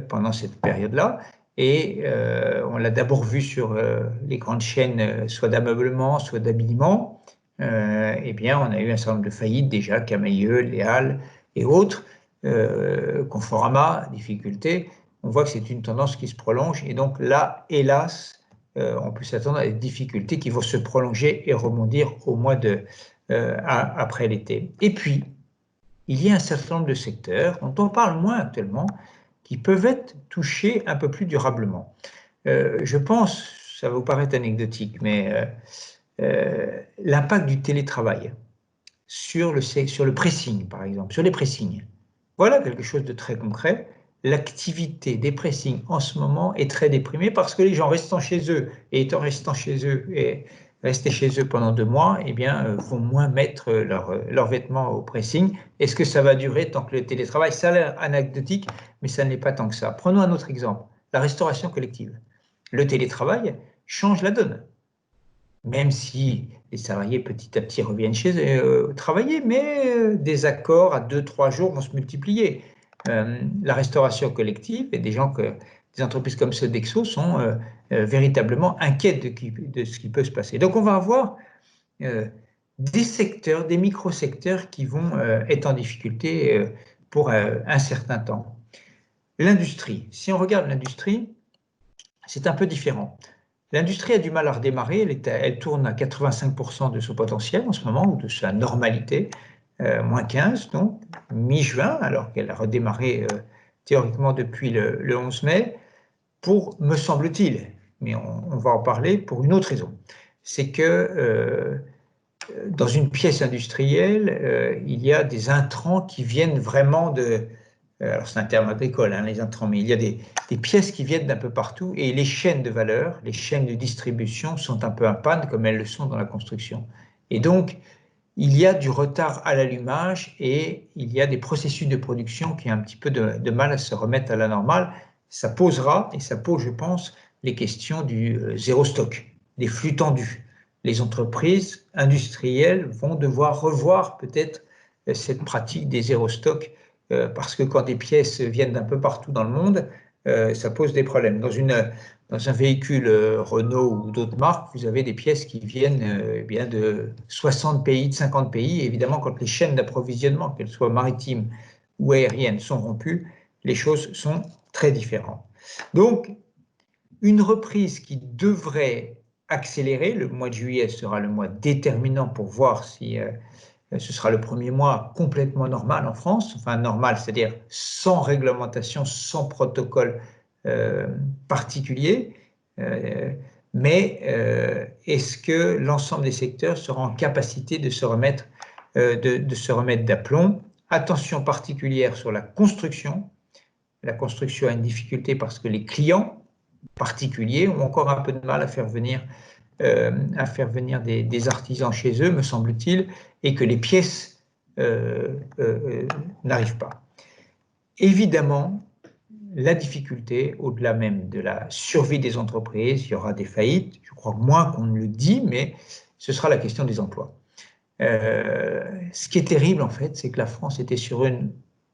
pendant cette période-là. Et on l'a d'abord vu sur les grandes chaînes, soit d'ameublement, soit d'habillement. Eh bien, on a eu un certain nombre de faillites déjà, Camaïeu, Léal et autres, Conforama, difficultés. On voit que c'est une tendance qui se prolonge. Et donc là, hélas, on peut s'attendre à des difficultés qui vont se prolonger et rebondir au mois après l'été. Et puis, il y a un certain nombre de secteurs dont on parle moins actuellement, qui peuvent être touchés un peu plus durablement. Je pense, ça va vous paraître anecdotique, mais l'impact du télétravail sur le pressing, par exemple, sur les pressings. Voilà quelque chose de très concret. L'activité des pressings en ce moment est très déprimée parce que les gens restant chez eux et étant restés chez eux pendant 2 mois, eh bien, vont moins mettre leurs vêtements au pressing. Est-ce que ça va durer tant que le télétravail? Ça a l'air anecdotique, mais ça ne l'est pas tant que ça. Prenons un autre exemple, la restauration collective. Le télétravail change la donne, même si les salariés petit à petit reviennent chez eux travailler, mais des accords à 2-3 jours vont se multiplier. La restauration collective et des entreprises comme Sodexo sont véritablement inquiètes de ce qui peut se passer. Donc on va avoir des secteurs, des micro-secteurs qui vont être en difficulté pour un certain temps. L'industrie, si on regarde l'industrie, c'est un peu différent. L'industrie a du mal à redémarrer, elle tourne à 85% de son potentiel en ce moment, ou de sa normalité, moins 15, donc mi-juin, alors qu'elle a redémarré théoriquement depuis le 11 mai, pour, me semble-t-il, mais on va en parler pour une autre raison, c'est que dans une pièce industrielle, il y a des intrants qui viennent vraiment alors c'est un terme agricole, hein, les intrants, mais il y a des pièces qui viennent d'un peu partout et les chaînes de valeur, les chaînes de distribution sont un peu en panne comme elles le sont dans la construction. Et donc, il y a du retard à l'allumage et il y a des processus de production qui ont un petit peu de mal à se remettre à la normale. Ça posera, et ça pose, je pense, les questions du zéro stock, des flux tendus. Les entreprises industrielles vont devoir revoir peut-être cette pratique des zéro stock parce que quand des pièces viennent d'un peu partout dans le monde, ça pose des problèmes. Dans un véhicule Renault ou d'autres marques, vous avez des pièces qui viennent bien de 60 pays, de 50 pays. Et évidemment, quand les chaînes d'approvisionnement, qu'elles soient maritimes ou aériennes, sont rompues, les choses sont très différentes. Donc, une reprise qui devrait accélérer, le mois de juillet sera le mois déterminant pour voir si ce sera le premier mois complètement normal en France, enfin normal, c'est-à-dire sans réglementation, sans protocole particulier. Mais est-ce que l'ensemble des secteurs sera en capacité de se remettre d'aplomb? Attention particulière sur la construction. La construction a une difficulté parce que les clients particuliers ont encore un peu de mal à faire venir des artisans chez eux, me semble-t-il, et que les pièces n'arrivent pas. Évidemment, la difficulté, au-delà même de la survie des entreprises, il y aura des faillites, je crois moins qu'on ne le dit, mais ce sera la question des emplois. Ce qui est terrible, en fait, c'est que la France était sur une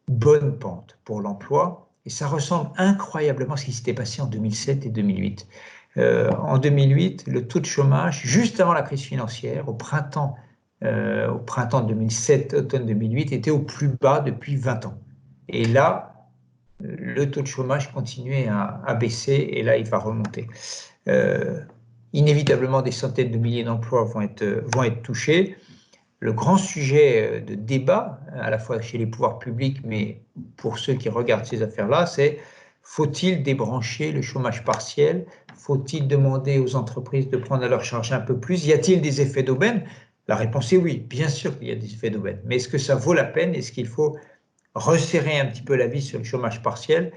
bonne pente pour l'emploi, et ça ressemble incroyablement à ce qui s'était passé en 2007 et 2008. En 2008, le taux de chômage, juste avant la crise financière, au printemps 2007, automne 2008, était au plus bas depuis 20 ans. Et là, le taux de chômage continuait à baisser et là, il va remonter. Inévitablement, des centaines de milliers d'emplois vont être touchés. Le grand sujet de débat, à la fois chez les pouvoirs publics, mais pour ceux qui regardent ces affaires-là, c'est faut-il débrancher le chômage partiel? Faut-il demander aux entreprises de prendre à leur charge un peu plus? Y a-t-il des effets d'aubaine? La réponse est oui, bien sûr qu'il y a des effets d'aubaine. Mais est-ce que ça vaut la peine? Est-ce qu'il faut resserrer un petit peu la vis sur le chômage partiel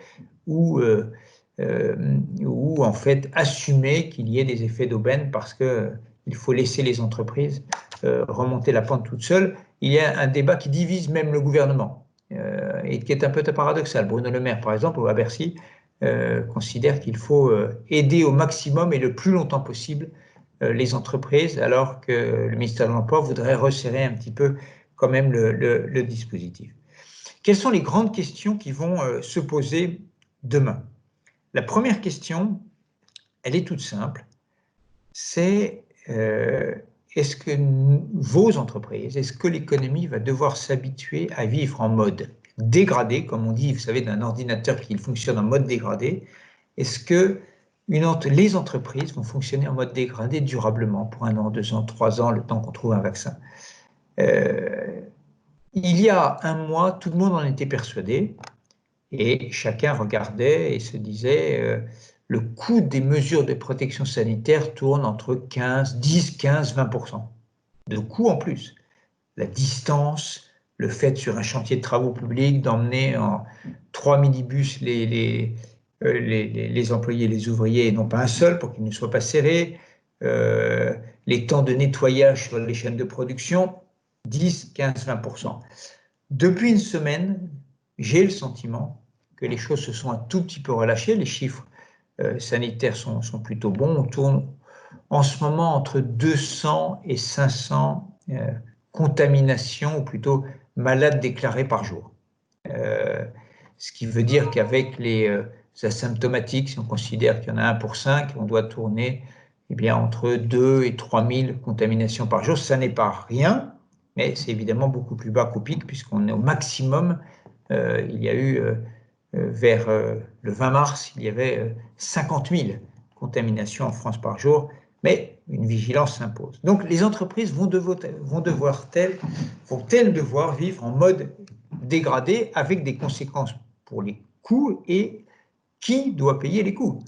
ou en fait assumer qu'il y ait des effets d'aubaine parce qu'il faut laisser les entreprises remonter la pente toutes seules? il y a un débat qui divise même le gouvernement et qui est un peu paradoxal. Bruno Le Maire, par exemple, à Bercy, considère qu'il faut aider au maximum et le plus longtemps possible les entreprises, alors que le ministère de l'Emploi voudrait resserrer un petit peu quand même le dispositif. Quelles sont les grandes questions qui vont se poser demain? La première question, elle est toute simple, c'est est-ce que vos entreprises, est-ce que l'économie va devoir s'habituer à vivre en mode dégradé, comme on dit, vous savez, d'un ordinateur qui fonctionne en mode dégradé? Est-ce que les entreprises vont fonctionner en mode dégradé durablement pour 1 an, 2 ans, 3 ans, le temps qu'on trouve un vaccin? Il y a 1 mois, tout le monde en était persuadé et chacun regardait et se disait le coût des mesures de protection sanitaire tourne entre 10, 15, 20% de coût en plus. La distance, le fait sur un chantier de travaux publics d'emmener en 3 minibus les employés, les ouvriers, et non pas un seul pour qu'ils ne soient pas serrés, les temps de nettoyage sur les chaînes de production, 10, 15, 20%. Depuis une semaine, j'ai le sentiment que les choses se sont un tout petit peu relâchées, les chiffres sanitaires sont plutôt bons, on tourne en ce moment entre 200 et 500 contaminations, ou plutôt malades déclarés par jour. Ce qui veut dire qu'avec les asymptomatiques, si on considère qu'il y en a 1 pour 5, on doit tourner entre 2 et 3 000 contaminations par jour. Ça n'est pas rien, mais c'est évidemment beaucoup plus bas qu'au pic, puisqu'on est au maximum. Il y a eu, vers le 20 mars, il y avait 50 000 contaminations en France par jour, mais une vigilance s'impose. Donc les entreprises vont-elles devoir vivre en mode dégradé avec des conséquences pour les coûts, et qui doit payer les coûts?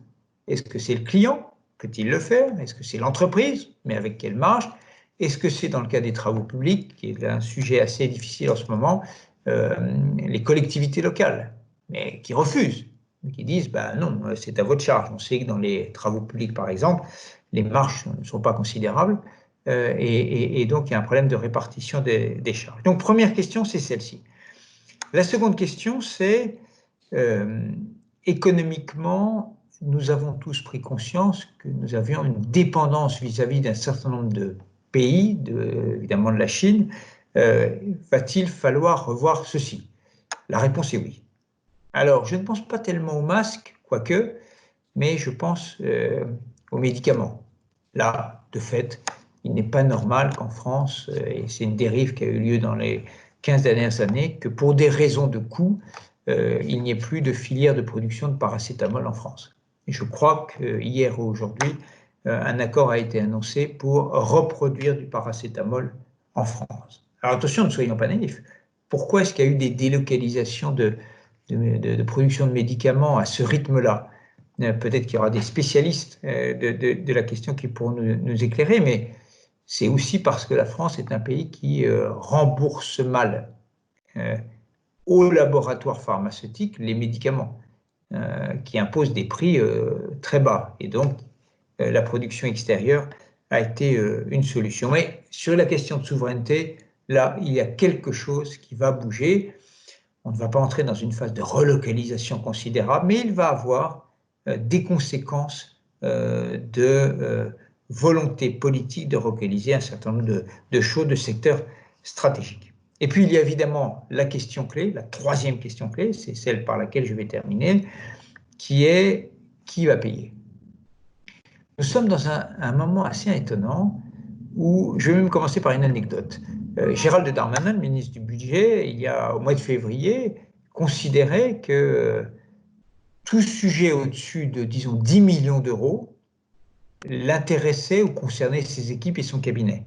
Est-ce que c'est le client? Peut-il le faire? Est-ce que c'est l'entreprise? Mais avec quelle marge? Est-ce que c'est, dans le cas des travaux publics, qui est un sujet assez difficile en ce moment, les collectivités locales, mais qui refusent, qui disent non, c'est à votre charge. On sait que dans les travaux publics, par exemple, les marges ne sont pas considérables, et donc il y a un problème de répartition des charges. Donc première question, c'est celle-ci. La seconde question, c'est économiquement, nous avons tous pris conscience que nous avions une dépendance vis-à-vis d'un certain nombre de pays, évidemment de la Chine. Va-t-il falloir revoir ceci? La réponse est oui. Alors, je ne pense pas tellement aux masques, quoique, mais je pense aux médicaments. Là, de fait, il n'est pas normal qu'en France, et c'est une dérive qui a eu lieu dans les 15 dernières années, que pour des raisons de coût, il n'y ait plus de filière de production de paracétamol en France. Et je crois qu'hier ou aujourd'hui, un accord a été annoncé pour reproduire du paracétamol en France. Alors attention, ne soyons pas naïfs. Pourquoi est-ce qu'il y a eu des délocalisations de production de médicaments à ce rythme-là? Peut-être qu'il y aura des spécialistes de la question qui pourront nous éclairer, mais c'est aussi parce que la France est un pays qui rembourse mal aux laboratoires pharmaceutiques les médicaments, qui imposent des prix très bas. Et donc, la production extérieure a été une solution. Mais sur la question de souveraineté, là, il y a quelque chose qui va bouger. On ne va pas entrer dans une phase de relocalisation considérable, mais il va avoir des conséquences de volonté politique de relocaliser un certain nombre de choses, de secteurs stratégiques. Et puis, il y a évidemment la question clé, la troisième question clé, c'est celle par laquelle je vais terminer, qui est qui va payer? Nous sommes dans un moment assez étonnant où, je vais même commencer par une anecdote. Gérald Darmanin, le ministre du Budget, au mois de février, considérait que tout sujet au-dessus de, disons, 10 millions d'euros l'intéressait ou concernait ses équipes et son cabinet.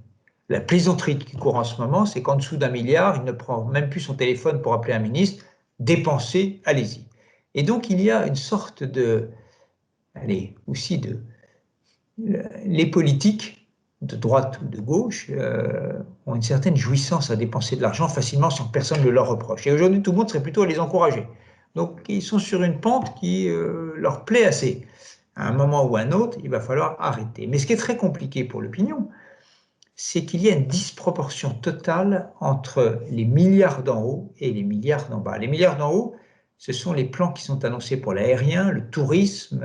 La plaisanterie qui court en ce moment, c'est qu'en dessous d'1 milliard, il ne prend même plus son téléphone pour appeler un ministre. Dépensez, allez-y. Et donc, il y a une sorte les politiques, de droite ou de gauche, ont une certaine jouissance à dépenser de l'argent facilement sans que personne ne leur reproche. Et aujourd'hui, tout le monde serait plutôt à les encourager. Donc, ils sont sur une pente qui leur plaît assez. À un moment ou à un autre, il va falloir arrêter. Mais ce qui est très compliqué pour l'opinion, c'est qu'il y a une disproportion totale entre les milliards d'en haut et les milliards d'en bas. Les milliards d'en haut, ce sont les plans qui sont annoncés pour l'aérien, le tourisme,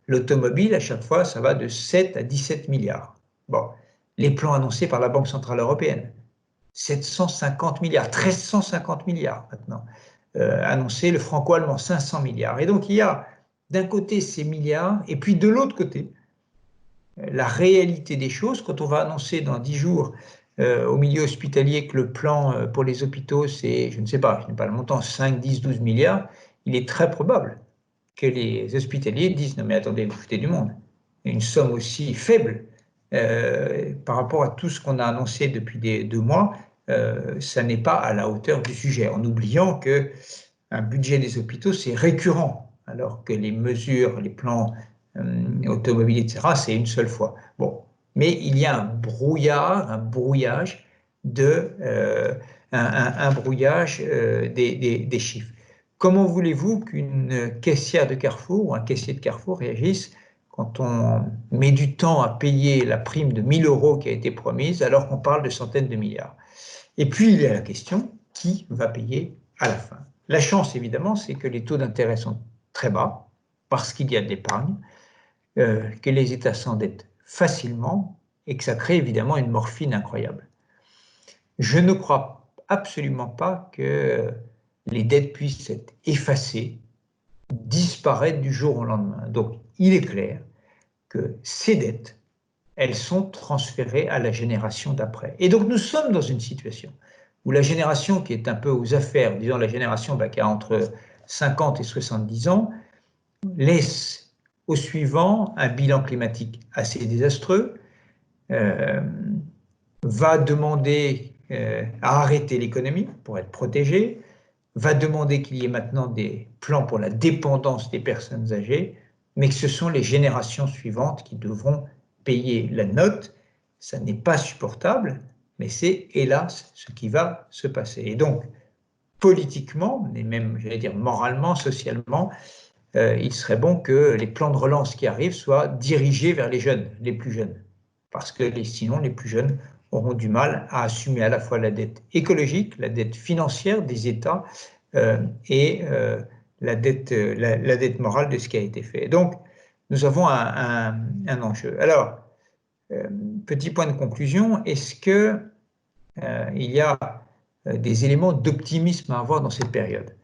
l'automobile. À chaque fois, ça va de 7 à 17 milliards. Bon, les plans annoncés par la Banque Centrale Européenne, 750 milliards, 1350 milliards maintenant. Annoncé le franco-allemand, 500 milliards. Et donc, il y a d'un côté ces milliards, et puis de l'autre côté, la réalité des choses. Quand on va annoncer dans 10 jours au milieu hospitalier que le plan pour les hôpitaux, c'est, je ne sais pas, le montant, 5, 10, 12 milliards, il est très probable que les hospitaliers disent, non mais attendez, vous foutez du monde. Une somme aussi faible par rapport à tout ce qu'on a annoncé depuis 2 mois, ça n'est pas à la hauteur du sujet, en oubliant que un budget des hôpitaux, c'est récurrent, alors que les mesures, les plans automobiles, etc., c'est une seule fois. Bon, mais il y a un brouillard, un brouillage, un brouillage des chiffres. Comment voulez-vous qu'une caissière de Carrefour ou un caissier de Carrefour réagisse quand on met du temps à payer la prime de 1 000 € qui a été promise, alors qu'on parle de centaines de milliards? Et puis, il y a la question, qui va payer à la fin? La chance, évidemment, c'est que les taux d'intérêt sont très bas, parce qu'il y a de l'épargne, que les États s'endettent facilement, et que ça crée évidemment une morphine incroyable. Je ne crois absolument pas que les dettes puissent être effacées, disparaître du jour au lendemain. Donc, il est clair que ces dettes, elles sont transférées à la génération d'après. Et donc, nous sommes dans une situation où la génération qui est un peu aux affaires, disons la génération qui a entre 50 et 70 ans, laisse au suivant un bilan climatique assez désastreux, va demander à arrêter l'économie pour être protégé, va demander qu'il y ait maintenant des plans pour la dépendance des personnes âgées, mais que ce sont les générations suivantes qui devront payer la note. Ça n'est pas supportable, mais c'est hélas ce qui va se passer. Et donc, politiquement, et même, j'allais dire, moralement, socialement, il serait bon que les plans de relance qui arrivent soient dirigés vers les jeunes, les plus jeunes. Parce que sinon, les plus jeunes auront du mal à assumer à la fois la dette écologique, la dette financière des États et la dette morale de ce qui a été fait. Donc, nous avons un enjeu. Alors, petit point de conclusion, est-ce qu'il y a des éléments d'optimisme à avoir dans cette période?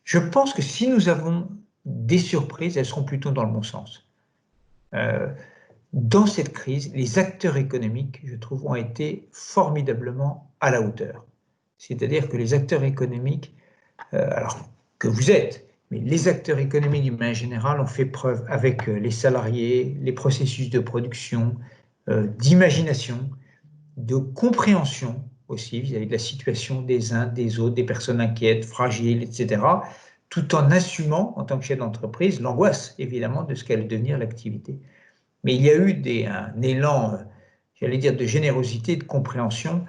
Je pense que si nous avons des surprises, elles seront plutôt dans le bon sens. Dans cette crise, les acteurs économiques, je trouve, ont été formidablement à la hauteur. C'est-à-dire que les acteurs économiques, alors que vous êtes, mais les acteurs économiques d'une manière générale ont fait preuve avec les salariés, les processus de production, d'imagination, de compréhension aussi vis-à-vis de la situation des uns, des autres, des personnes inquiètes, fragiles, etc., tout en assumant, en tant que chef d'entreprise, l'angoisse, évidemment, de ce qu'allait devenir l'activité. Mais il y a eu un élan, j'allais dire, de générosité, de compréhension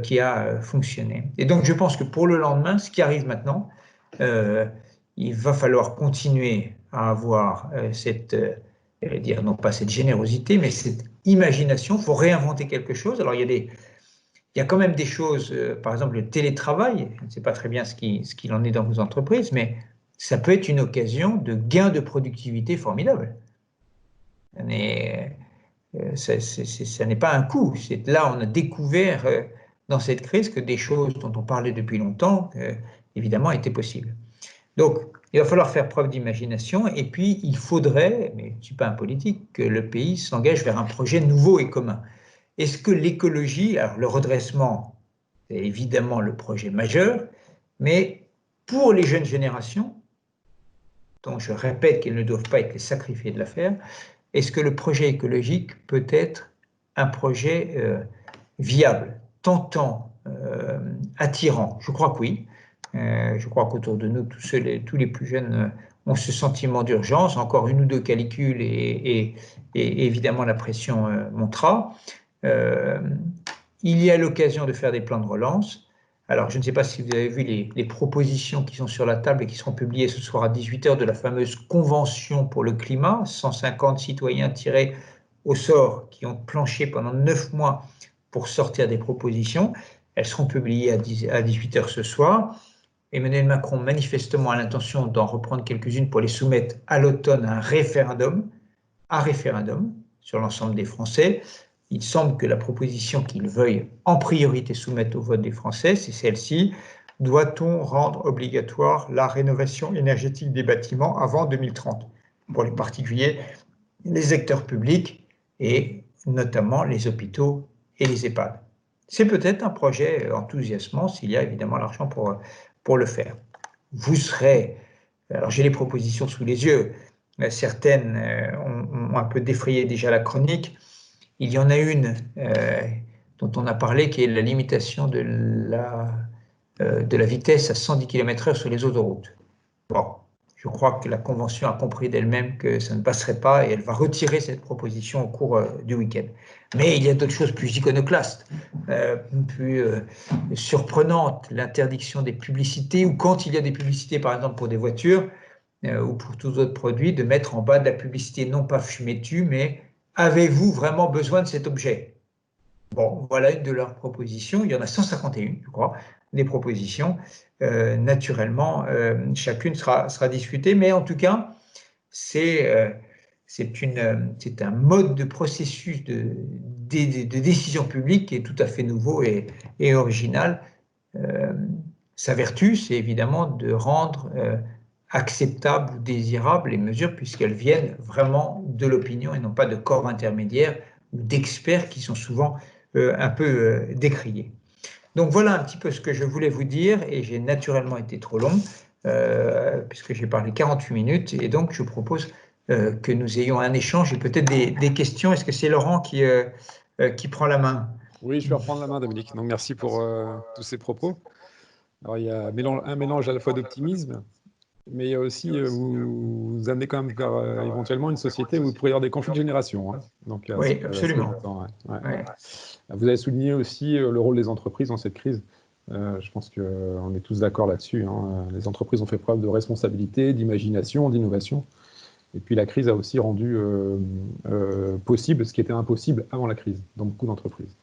qui a fonctionné. Et donc, je pense que pour le lendemain, ce qui arrive maintenant, il va falloir continuer à avoir cette, j'allais dire, non pas cette générosité, mais cette imagination. Il faut réinventer quelque chose. Alors, il y a quand même des choses, par exemple le télétravail, je ne sais pas très bien ce qu'il en est dans vos entreprises, mais ça peut être une occasion de gain de productivité formidable. Ça n'est pas un coup. Là, on a découvert dans cette crise que des choses dont on parlait depuis longtemps, évidemment, étaient possibles. Donc, il va falloir faire preuve d'imagination et puis il faudrait, mais je ne suis pas un politique, que le pays s'engage vers un projet nouveau et commun. Est-ce que l'écologie, alors le redressement, c'est évidemment le projet majeur, mais pour les jeunes générations, dont je répète qu'elles ne doivent pas être les sacrifiés de l'affaire, est-ce que le projet écologique peut être un projet viable, tentant, attirant? Je crois que oui. Je crois qu'autour de nous, tous les plus jeunes ont ce sentiment d'urgence. Encore 1 ou 2 calicules et évidemment la pression montera. Il y a l'occasion de faire des plans de relance. Alors, je ne sais pas si vous avez vu les propositions qui sont sur la table et qui seront publiées ce soir à 18 h de la fameuse Convention pour le climat, 150 citoyens tirés au sort qui ont planché pendant 9 mois pour sortir des propositions. Elles seront publiées à 18 h ce soir. Emmanuel Macron, manifestement, a l'intention d'en reprendre quelques-unes pour les soumettre à l'automne à un référendum sur l'ensemble des Français. Il semble que la proposition qu'il veuille en priorité soumettre au vote des Français, c'est celle-ci. Doit-on rendre obligatoire la rénovation énergétique des bâtiments avant 2030 pour les particuliers, les acteurs publics et notamment les hôpitaux et les EHPAD? C'est peut-être un projet enthousiasmant s'il y a évidemment l'argent pour le faire. Vous serez, alors j'ai les propositions sous les yeux, certaines ont un peu défrayé déjà la chronique. Il y en a une dont on a parlé, qui est la limitation de la vitesse à 110 km/h sur les autoroutes. Bon, je crois que la Convention a compris d'elle-même que ça ne passerait pas et elle va retirer cette proposition au cours du week-end. Mais il y a d'autres choses plus iconoclastes, plus surprenantes, l'interdiction des publicités, ou quand il y a des publicités, par exemple pour des voitures ou pour tous autres produits, de mettre en bas de la publicité non pas fumez-tu, mais avez-vous vraiment besoin de cet objet? Bon, voilà une de leurs propositions. Il y en a 151, je crois, des propositions. Naturellement, chacune sera discutée, mais en tout cas, c'est un mode de processus de décision publique qui est tout à fait nouveau et original. Sa vertu, c'est évidemment de rendre acceptables ou désirables les mesures, puisqu'elles viennent vraiment de l'opinion et non pas de corps intermédiaires ou d'experts qui sont souvent un peu décriés. Donc voilà un petit peu ce que je voulais vous dire, et j'ai naturellement été trop long, puisque j'ai parlé 48 minutes, et donc je vous propose que nous ayons un échange et peut-être des questions. Est-ce que c'est Laurent qui prend la main? Oui, je vais reprendre la main, Dominique. Donc, merci pour tous ces propos. Alors, il y a un mélange à la fois d'optimisme, mais il y a aussi, vous amenez quand même vers éventuellement une société où il pourrait y avoir des conflits de génération. Hein. Donc, Oui, absolument. Ouais. Vous avez souligné aussi le rôle des entreprises dans cette crise. Je pense qu'on est tous d'accord là-dessus. Hein. Les entreprises ont fait preuve de responsabilité, d'imagination, d'innovation. Et puis la crise a aussi rendu possible ce qui était impossible avant la crise dans beaucoup d'entreprises.